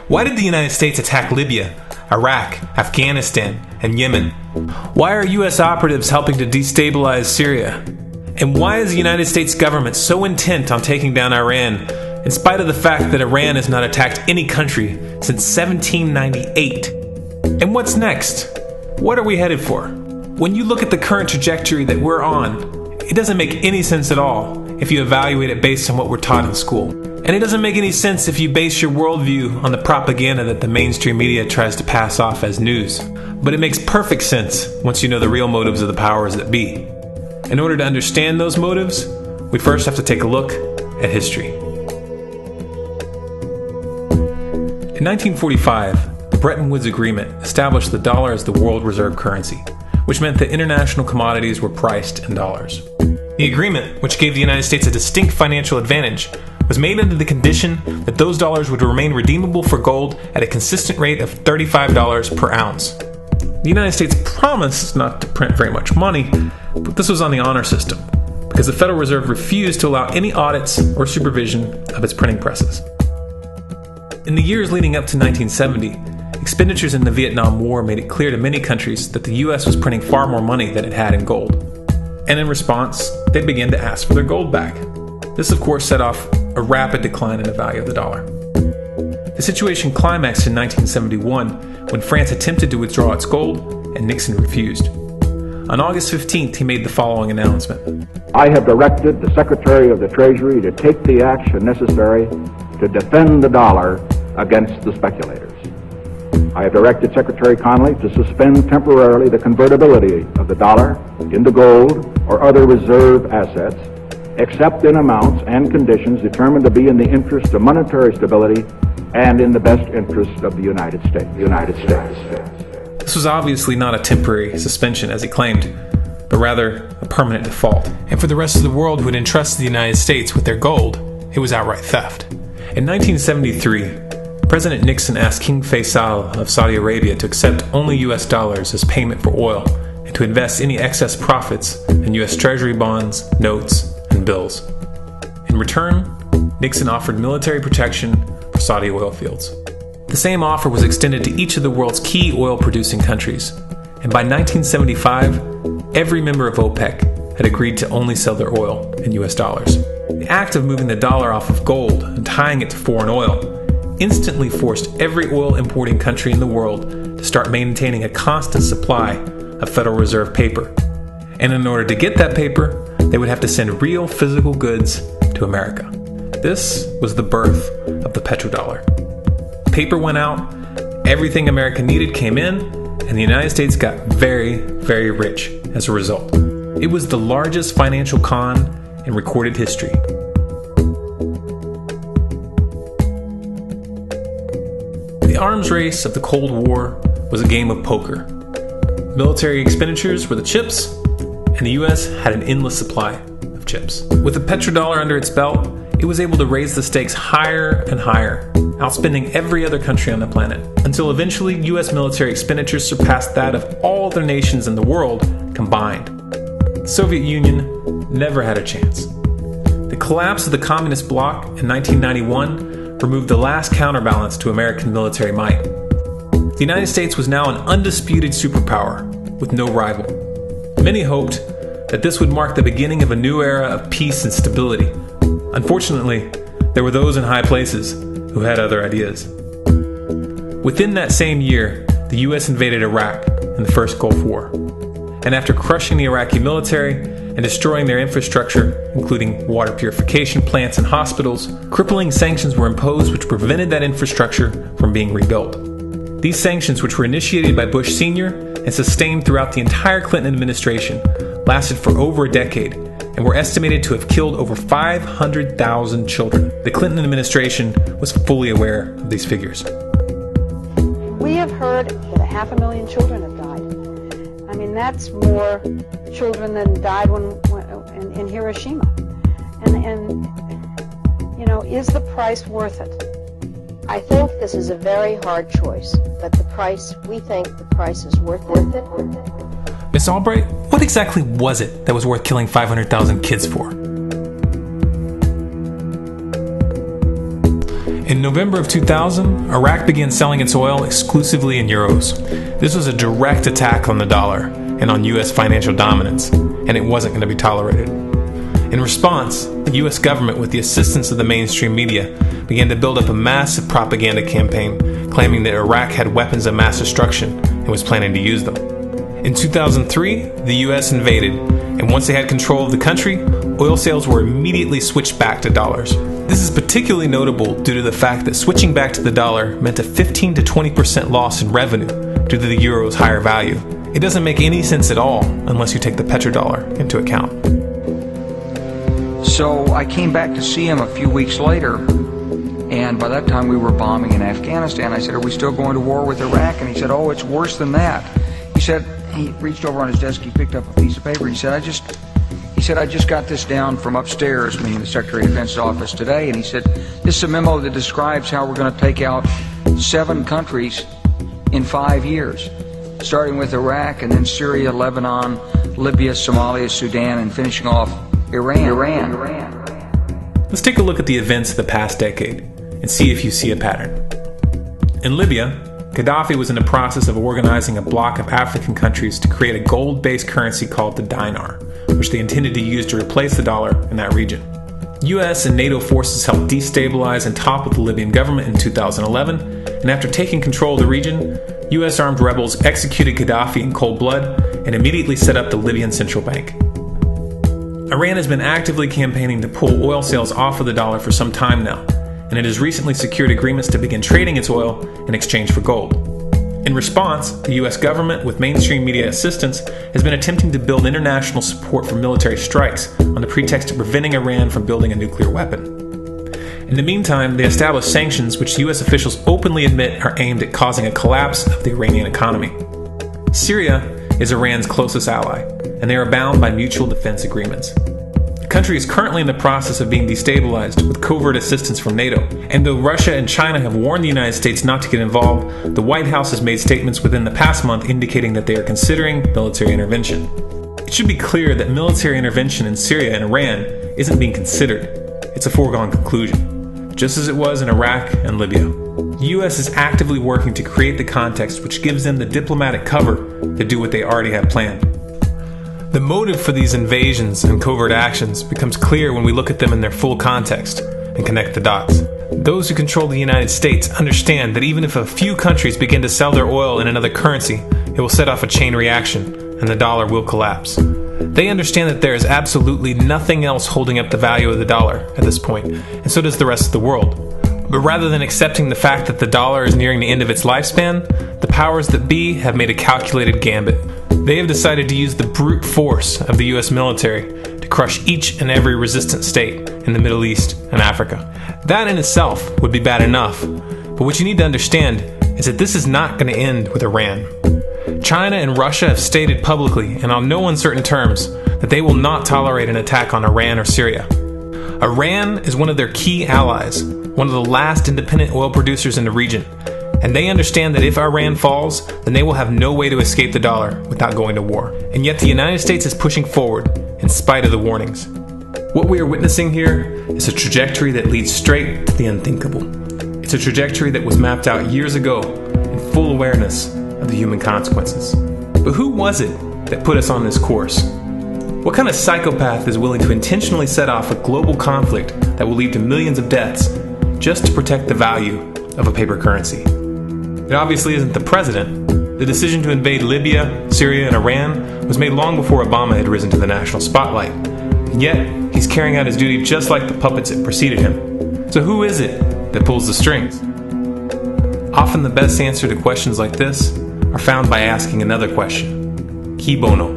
Why did the United States attack Libya, Iraq, Afghanistan, and Yemen? Why are U.S. operatives helping to destabilize Syria? And why is the United States government so intent on taking down Iran, in spite of the fact that Iran has not attacked any country since 1798? And what's next? What are we headed for? When you look at the current trajectory that we're on, it doesn't make any sense at all if you evaluate it based on what we're taught in school. And it doesn't make any sense if you base your worldview on the propaganda that the mainstream media tries to pass off as news. But it makes perfect sense once you know the real motives of the powers that be. In order to understand those motives, we first have to take a look at history. In 1945, the Bretton Woods Agreement established the dollar as the world reserve currency, which meant that international commodities were priced in dollars. The agreement, which gave the United States a distinct financial advantage, was made under the condition that those dollars would remain redeemable for gold at a consistent rate of $35 per ounce. The United States promised not to print very much money, but this was on the honor system, because the Federal Reserve refused to allow any audits or supervision of its printing presses. In the years leading up to 1970, expenditures in the Vietnam War made it clear to many countries that the U.S. was printing far more money than it had in gold. And in response, they began to ask for their gold back. This, of course, set off a rapid decline in the value of the dollar. The situation climaxed in 1971 when France attempted to withdraw its gold and Nixon refused. On August 15th, he made the following announcement. I have directed the Secretary of the Treasury to take the action necessary to defend the dollar against the speculators. I have directed Secretary Connally to suspend temporarily the convertibility of the dollar into gold or other reserve assets, except in amounts and conditions determined to be in the interest of monetary stability and in the best interest of the United States. This was obviously not a temporary suspension, as he claimed, but rather a permanent default. And for the rest of the world who had entrusted the United States with their gold, it was outright theft. In 1973, President Nixon asked King Faisal of Saudi Arabia to accept only U.S. dollars as payment for oil and to invest any excess profits in U.S. Treasury bonds, notes, and bills. In return, Nixon offered military protection for Saudi oil fields. The same offer was extended to each of the world's key oil-producing countries, and by 1975, every member of OPEC had agreed to only sell their oil in U.S. dollars. The act of moving the dollar off of gold and tying it to foreign oil instantly forced every oil-importing country in the world to start maintaining a constant supply of Federal Reserve paper. And in order to get that paper, they would have to send real physical goods to America. This was the birth of the petrodollar. Paper went out, everything America needed came in, and the United States got very, very rich as a result. It was the largest financial con in recorded history. The arms race of the Cold War was a game of poker. Military expenditures were the chips, and the U.S. had an endless supply of chips. With the petrodollar under its belt, it was able to raise the stakes higher and higher, outspending every other country on the planet, until eventually U.S. military expenditures surpassed that of all other nations in the world combined. The Soviet Union never had a chance. The collapse of the communist bloc in 1991 removed the last counterbalance to American military might. The United States was now an undisputed superpower with no rival. Many hoped that this would mark the beginning of a new era of peace and stability. Unfortunately, there were those in high places who had other ideas. Within that same year, the U.S. invaded Iraq in the First Gulf War. And after crushing the Iraqi military and destroying their infrastructure, including water purification plants and hospitals, crippling sanctions were imposed which prevented that infrastructure from being rebuilt. These sanctions, which were initiated by Bush Sr. and sustained throughout the entire Clinton administration, lasted for over a decade and were estimated to have killed over 500,000 children. The Clinton administration was fully aware of these figures. We have heard that 500,000 children have died. I mean, that's more children than died in Hiroshima. And you know, is the price worth it? I think this is a very hard choice, but we think the price is worth it. Miss Albright, what exactly was it that was worth killing 500,000 kids for? In November of 2000, Iraq began selling its oil exclusively in euros. This was a direct attack on the dollar and on U.S. financial dominance, and it wasn't going to be tolerated. In response, the U.S. government, with the assistance of the mainstream media, began to build up a massive propaganda campaign claiming that Iraq had weapons of mass destruction and was planning to use them. In 2003, the U.S. invaded, and once they had control of the country, oil sales were immediately switched back to dollars. This is particularly notable due to the fact that switching back to the dollar meant a 15 to 20% loss in revenue due to the euro's higher value. It doesn't make any sense at all unless you take the petrodollar into account. So I came back to see him a few weeks later, and by that time we were bombing in Afghanistan. I said, "Are we still going to war with Iraq?" And he said, "Oh, it's worse than that." He said, he reached over on his desk, he picked up a piece of paper, he said, I just got this down from upstairs, meaning the Secretary of Defense's office today, and he said, "This is a memo that describes how we're going to take out 7 countries in 5 years, starting with Iraq, and then Syria, Lebanon, Libya, Somalia, Sudan, and finishing off Iran. Let's take a look at the events of the past decade and see if you see a pattern. In Libya, Gaddafi was in the process of organizing a bloc of African countries to create a gold-based currency called the dinar, which they intended to use to replace the dollar in that region. US and NATO forces helped destabilize and topple the Libyan government in 2011, and after taking control of the region, US armed rebels executed Gaddafi in cold blood and immediately set up the Libyan central bank. Iran has been actively campaigning to pull oil sales off of the dollar for some time now, and it has recently secured agreements to begin trading its oil in exchange for gold. In response, the US government, with mainstream media assistance, has been attempting to build international support for military strikes on the pretext of preventing Iran from building a nuclear weapon. In the meantime, they established sanctions which US officials openly admit are aimed at causing a collapse of the Iranian economy. Syria is Iran's closest ally, and they are bound by mutual defense agreements. The country is currently in the process of being destabilized with covert assistance from NATO, and though Russia and China have warned the United States not to get involved, the White House has made statements within the past month indicating that they are considering military intervention. It should be clear that military intervention in Syria and Iran isn't being considered. It's a foregone conclusion, just as it was in Iraq and Libya. The U.S. is actively working to create the context which gives them the diplomatic cover to do what they already have planned. The motive for these invasions and covert actions becomes clear when we look at them in their full context and connect the dots. Those who control the United States understand that even if a few countries begin to sell their oil in another currency, it will set off a chain reaction and the dollar will collapse. They understand that there is absolutely nothing else holding up the value of the dollar at this point, and so does the rest of the world. But rather than accepting the fact that the dollar is nearing the end of its lifespan, the powers that be have made a calculated gambit. They have decided to use the brute force of the US military to crush each and every resistant state in the Middle East and Africa. That in itself would be bad enough, but what you need to understand is that this is not going to end with Iran. China and Russia have stated publicly and on no uncertain terms that they will not tolerate an attack on Iran or Syria. Iran is one of their key allies, one of the last independent oil producers in the region, and they understand that if Iran falls, then they will have no way to escape the dollar without going to war. And yet the United States is pushing forward in spite of the warnings. What we are witnessing here is a trajectory that leads straight to the unthinkable. It's a trajectory that was mapped out years ago in full awareness of the human consequences. But who was it that put us on this course? What kind of psychopath is willing to intentionally set off a global conflict that will lead to millions of deaths just to protect the value of a paper currency? It obviously isn't the president. The decision to invade Libya, Syria, and Iran was made long before Obama had risen to the national spotlight. And yet, he's carrying out his duty just like the puppets that preceded him. So who is it that pulls the strings? Often the best answer to questions like this are found by asking another question. Qui bono?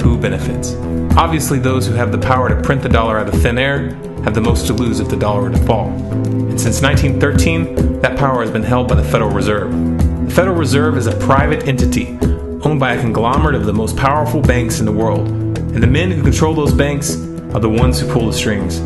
Who benefits? Obviously, those who have the power to print the dollar out of thin air have the most to lose if the dollar were to fall. And since 1913, that power has been held by the Federal Reserve. The Federal Reserve is a private entity owned by a conglomerate of the most powerful banks in the world. And the men who control those banks are the ones who pull the strings.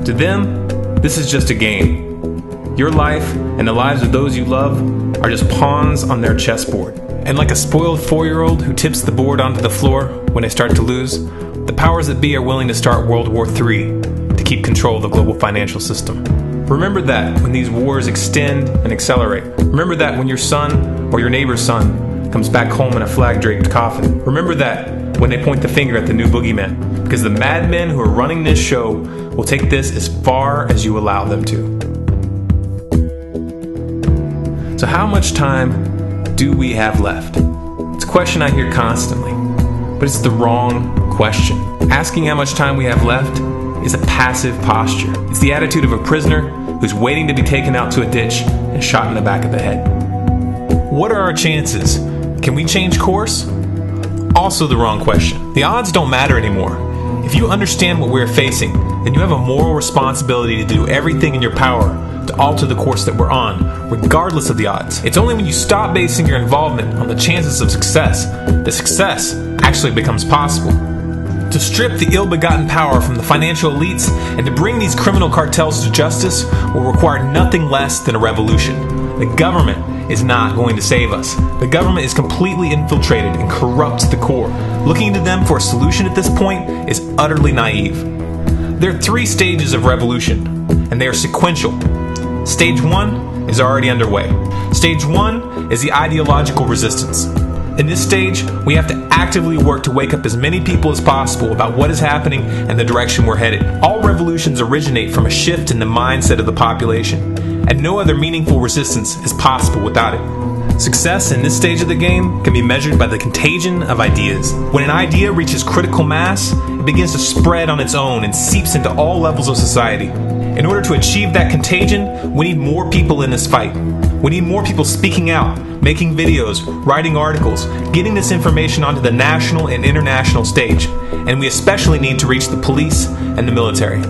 To them, this is just a game. Your life and the lives of those you love are just pawns on their chessboard. And like a spoiled 4-year-old who tips the board onto the floor when they start to lose, the powers that be are willing to start World War III to keep control of the global financial system. Remember that when these wars extend and accelerate. Remember that when your son or your neighbor's son comes back home in a flag-draped coffin. Remember that when they point the finger at the new boogeyman, because the madmen who are running this show will take this as far as you allow them to. So how much time do we have left? It's a question I hear constantly, but it's the wrong question. Asking how much time we have left is a passive posture. It's the attitude of a prisoner who's waiting to be taken out to a ditch and shot in the back of the head. What are our chances? Can we change course? Also the wrong question. The odds don't matter anymore. If you understand what we're facing, then you have a moral responsibility to do everything in your power to alter the course that we're on, regardless of the odds. It's only when you stop basing your involvement on the chances of success that success actually becomes possible. To strip the ill-begotten power from the financial elites and to bring these criminal cartels to justice will require nothing less than a revolution. The government is not going to save us. The government is completely infiltrated and corrupt to the core. Looking to them for a solution at this point is utterly naive. There are 3 stages of revolution, and they are sequential. Stage 1 is already underway. Stage 1 is the ideological resistance. In this stage, we have to actively work to wake up as many people as possible about what is happening and the direction we're headed. All revolutions originate from a shift in the mindset of the population, and no other meaningful resistance is possible without it. Success in this stage of the game can be measured by the contagion of ideas. When an idea reaches critical mass, it begins to spread on its own and seeps into all levels of society. In order to achieve that contagion, we need more people in this fight. We need more people speaking out, making videos, writing articles, getting this information onto the national and international stage. And we especially need to reach the police and the military.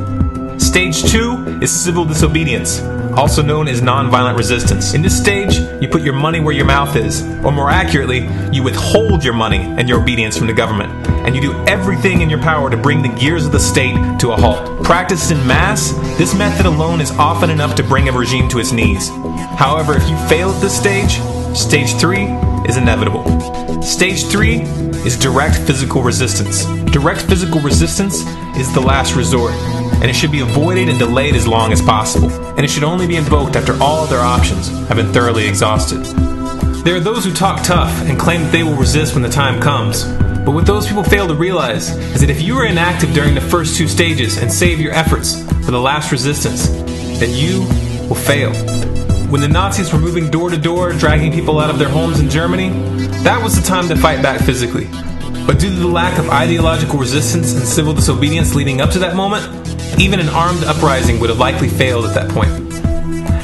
Stage 2 is civil disobedience, also known as nonviolent resistance. In this stage, you put your money where your mouth is, or more accurately, you withhold your money and your obedience from the government, and you do everything in your power to bring the gears of the state to a halt. Practiced in mass, this method alone is often enough to bring a regime to its knees. However, if you fail at this stage, Stage 3 is inevitable. Stage 3 is direct physical resistance. Direct physical resistance is the last resort, and it should be avoided and delayed as long as possible, and it should only be invoked after all other options have been thoroughly exhausted. There are those who talk tough and claim that they will resist when the time comes, but what those people fail to realize is that if you are inactive during the first 2 stages and save your efforts for the last resistance, then you will fail. When the Nazis were moving door to door, dragging people out of their homes in Germany, that was the time to fight back physically. But due to the lack of ideological resistance and civil disobedience leading up to that moment, even an armed uprising would have likely failed at that point.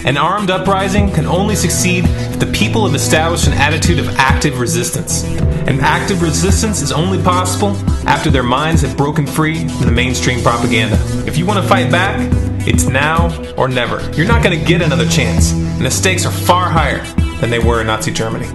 An armed uprising can only succeed if the people have established an attitude of active resistance. And active resistance is only possible after their minds have broken free from the mainstream propaganda. If you want to fight back, it's now or never. You're not going to get another chance, and the stakes are far higher than they were in Nazi Germany.